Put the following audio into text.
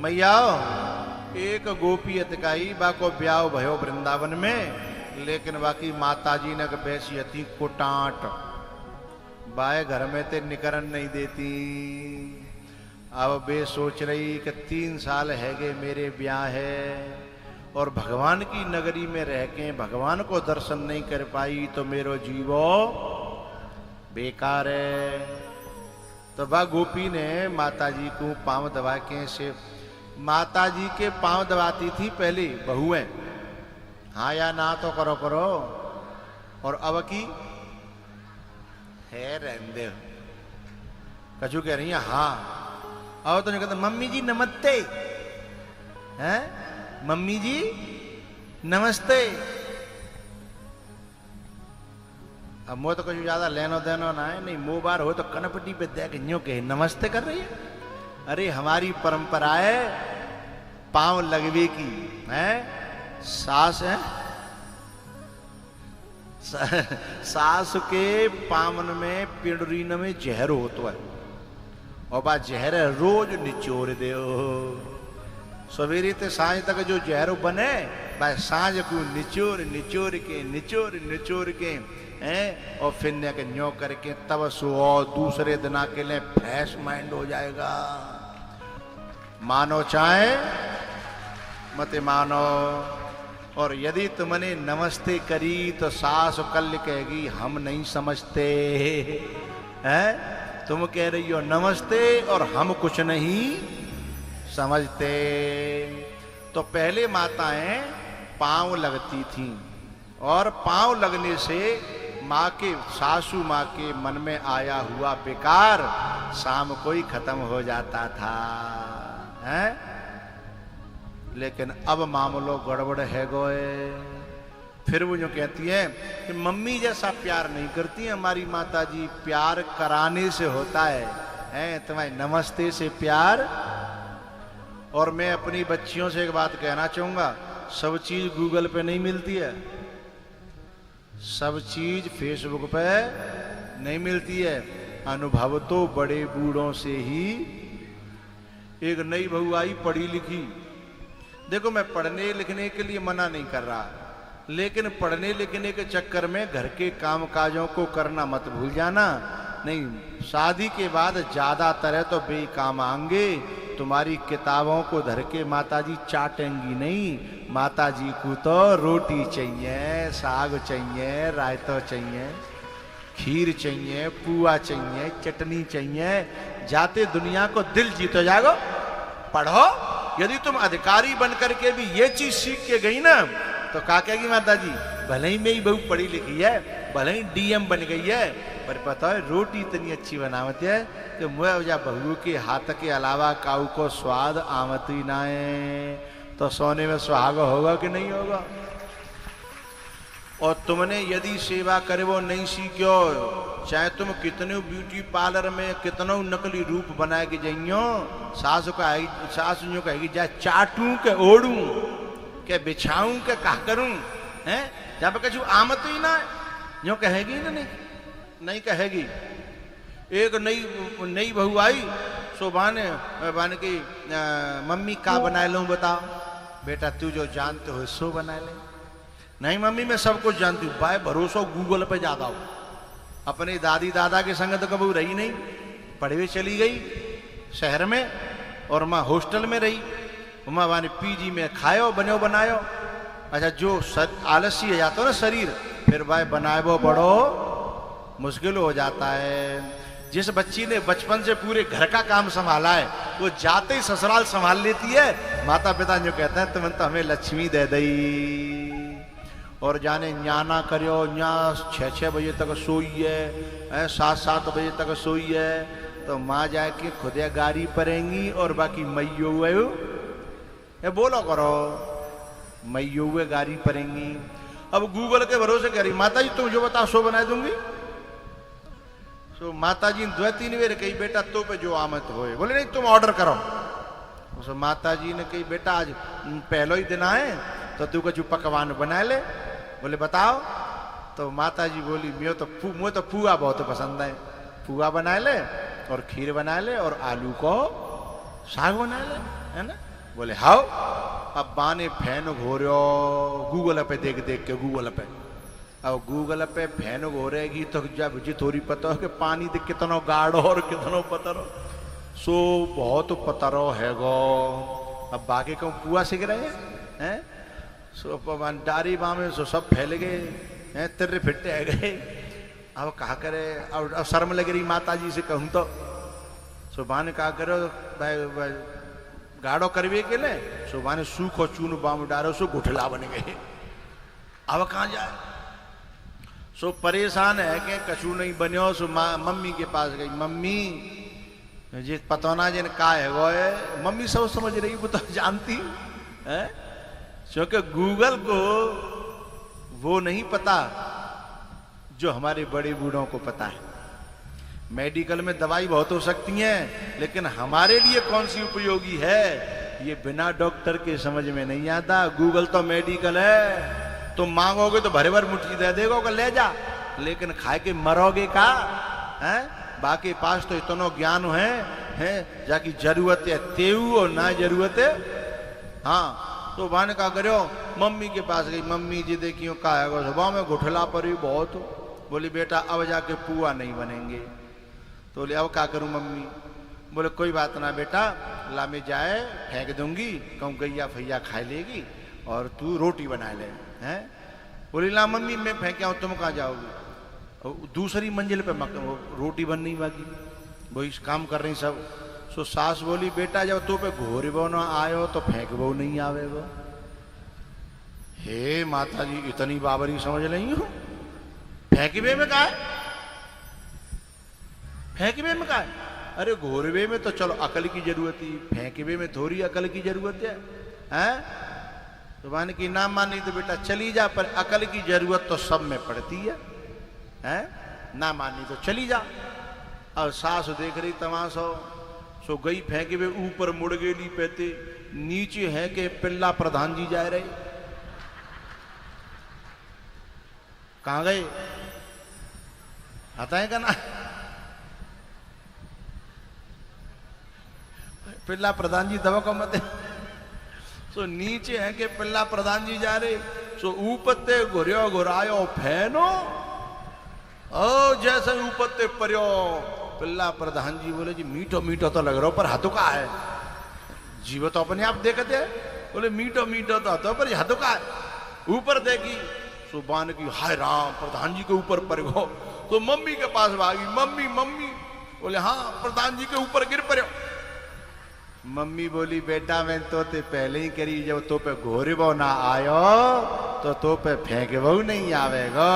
मैया एक गोपी अतकाई बाको ब्याह भयो वृंदावन में, लेकिन बाकी माता जी ने बैसी अति कुटाट बाए घर में ते निकरन नहीं देती। अब बे सोच रही कि 3 साल है गए मेरे ब्याह है और भगवान की नगरी में रह के भगवान को दर्शन नहीं कर पाई तो मेरो जीवो बेकार है। तो वह गोपी ने माता जी को पांव दबा के से माता जी के पांव दबाती थी पहले बहुएं, हाँ या ना तो करो करो, और अब की है रहने कछु कह रही है हाँ। अब तो कहते मम्मी जी नमस्ते, हैं मम्मी जी नमस्ते। अब मोह तो कुछ ज्यादा लेनो देनो ना है, नहीं मुंह बार हो तो कनपटी पे देख न्यो कहे नमस्ते कर रही है। अरे हमारी परंपरा है पांव लगवे की है, सास है सास के पावन में पिंडरीन में जहर होता है और बा जहर रोज निचोड़ दे। सवेरे ते सांझ तक जो जहर बने बा सांझ को निचोड़ निचोड़ के निचोड़ निचोड़ के हैं और फिर ने के न्यो करके तब सो और दूसरे दिन के लिए फ्रेश माइंड हो जाएगा। मानो चाहे मत मानो। और यदि तुमने नमस्ते करी तो सास कल कहेगी हम नहीं समझते हैं, तुम कह रही हो नमस्ते और हम कुछ नहीं समझते। तो पहले माताएं पांव लगती थीं और पांव लगने से माँ के सासू माँ के मन में आया हुआ बेकार शाम को ही खत्म हो जाता था हैं। लेकिन अब मामलो गड़बड़ है गोए। फिर वो जो कहती है कि मम्मी जैसा प्यार नहीं करती है हमारी माता जी, प्यार कराने से होता है हैं तुम्हारे नमस्ते से प्यार। और मैं अपनी बच्चियों से एक बात कहना चाहूंगा, सब चीज गूगल पे नहीं मिलती है, सब चीज फेसबुक पे नहीं मिलती है। अनुभव तो बड़े बूढ़ों से ही। एक नई बहू आई पढ़ी लिखी, देखो मैं पढ़ने लिखने के लिए मना नहीं कर रहा, लेकिन पढ़ने लिखने के चक्कर में घर के काम काजों को करना मत भूल जाना। नहीं, शादी के बाद ज्यादातर है तो बेकाम आएंगे, तुम्हारी किताबों को धर के माताजी चाटेंगी नहीं। माताजी को तो रोटी चाहिए, साग चाहिए, रायता चाहिए, खीर चाहिए, पुआ चाहिए, चटनी चाहिए। जाते दुनिया को दिल जीतो जागो, पढ़ो। यदि तुम अधिकारी बन करके भी ये चीज सीख के गई ना तो क्या कहेगी माता जी, भले ही मेरी बहू पढ़ी लिखी है, भले ही डीएम बन गई है, पर पता है रोटी इतनी अच्छी बनावती है कि मुझे बहू के हाथ के अलावा काऊ को स्वाद आमत ही ना है। तो सोने में सुहागा होगा कि नहीं होगा। और तुमने यदि सेवा करे वो नहीं सीखो, चाहे तुम कितने ब्यूटी पार्लर में कितनों नकली रूप बनाए के जाइयो, सासु कहेगी जा चाटू के ओढ़ू के बिछाऊं के कहा करूं हैं, जब कछु आमत ही ना जो कहेगी ना, नहीं कहेगी। एक नई बहू आई सो बाने की मम्मी का बना लूं बताओ। बेटा तू जो जानते हो सो बना ले। नहीं मम्मी मैं सब कुछ जानती हूँ। भाई भरोसा गूगल पे ज्यादा हो। अपने दादी दादा के संग तो कभी रही नहीं, पढ़वे चली गई शहर में और माँ हॉस्टल में रही। माँ वाने पीजी में खायो बनो बनायो। अच्छा जो आलसी हो जाता हो ना शरीर, फिर भाई बनाए वो बड़ो मुश्किल हो जाता है। जिस बच्ची ने बचपन से पूरे घर का काम संभाला है वो जाते ही ससुराल संभाल लेती है। माता पिता जो कहते हैं तुम तो हमें लक्ष्मी दे दई। और जाने न्याना करो, न्या 6-6 बजे तक सोई है, 7-7 बजे तक सोई है, तो माँ जाके खुदे गाड़ी परेंगी और बाकी मैयो हुए बोलो करो मैयो हुए गाड़ी परेंगी। अब गूगल के भरोसे कह रही माता जी तुम जो बताओ सो बना दूंगी। तो माता जी 2-3 बार कही बेटा तो पे जो आमत होए। बोले नहीं तुम ऑर्डर करो। तो माता जी ने कही बेटा आज पहलो ही दिन आए तो तू कुछ पकवान बना ले। बोले बताओ। तो माता जी बोली मुझे तो पुआ बहुत पसंद है, पुआ बना ले और खीर बना ले और आलू को साग बना ले, है ना। बोले हाउ। अब बाने फैन घोरियो गूगल पे देख देख के गूगल पे। अब गूगल पे फैन घोरेगी तो जब जी थोड़ी पता हो कि पानी देख कितना गाढ़ो और कितना पतरो। सो बहुत पतरो है गो। अब बाकी कहूँ पुआ सीख रहे हैं सो डारी बामे सो सब फैल गए हैं तिर्रे फिट्टे आ गए। अब कहा करे अब शर्म लग रही माता जी से कहूँ तो सुबह ने कहा करो भाई गाढ़ो करवे के लिए सुबह ने सूखो चून बाम डारो सो गुठला बन गए। अब कहाँ जाए सो परेशान है कि कछु नहीं बनो। सो मम्मी के पास गई। मम्मी जी पतौना जिन का है वो है। मम्मी सब समझ रही वो तो जानती है क्योंकि गूगल को वो नहीं पता जो हमारे बड़े बूढ़ों को पता है। मेडिकल में दवाई बहुत हो सकती है लेकिन हमारे लिए कौन सी उपयोगी है ये बिना डॉक्टर के समझ में नहीं आता। गूगल तो मेडिकल है। तुम मांगोगे तो भरे भर मुट्ठी दे देगा ले जा लेकिन खाए के मरोगे का है। बाकी पास तो इतना ज्ञान है जाकी जरूरत है तेऊ और ना जरूरत है। हाँ तो भाने का करो मम्मी के पास गई। मम्मी जी देखियो का है सुबह में घुठला पर भी बहुत। बोली बेटा अब जाके पुआ नहीं बनेंगे। तो बोले अब क्या करूं मम्मी। बोले कोई बात ना बेटा ला में जाए फेंक दूंगी कहूँ गैया फैया खा लेगी और तू रोटी बना ले हैं। बोली ला मम्मी मैं फेंक आऊँ तुम कहाँ जाओगी। दूसरी मंजिल पे रोटी बन नहीं बाकी वो इस काम कर रही सब। सो सास बोली बेटा जब तू पे घोरी बो ना आयो तो फेंक वो नहीं आवे वो। हे माता जी इतनी बाबरी समझ नहीं हो। फेंकवे में कहा है फेंकवे में कहा है। अरे घोरवे में तो चलो अकल की जरूरत ही फेंकवे में थोड़ी अकल की जरूरत है हैं। तो मान की ना मानी तो बेटा चली जा पर अकल की जरूरत तो सब में पड़ती है हैं। ना मानी तो चली जा। और सास देख रही तमाशो सो गई फेंके वे ऊपर मुड़ गेली पेते नीचे है के पिल्ला प्रधान जी जा रहे। कहाँ गए आता है का ना। पिल्ला प्रधान जी दवा को मत। सो नीचे है के पिल्ला प्रधान जी जा रहे। सो ऊपते घुरियो घुरायो फैनो ओ जैसे ऊपते पर्यो। पिल्ला प्रधान जी बोले जी मीठो मीठो तो लग रहा पर हाथों का है। जीव तो अपने आप देखते है। बोले मीठो मीठो तो हाथों पर हाथों का है। ऊपर देखी सुबान की हाय राम प्रधान जी के ऊपर पर गो। तो मम्मी के पास भागी। मम्मी मम्मी बोले हाँ प्रधान जी के ऊपर गिर पड़ो। मम्मी बोली बेटा मैं तो ते पहले ही करी जब तो पे घोरे वो ना आयो तो पे फेंके वो नहीं आवेगा।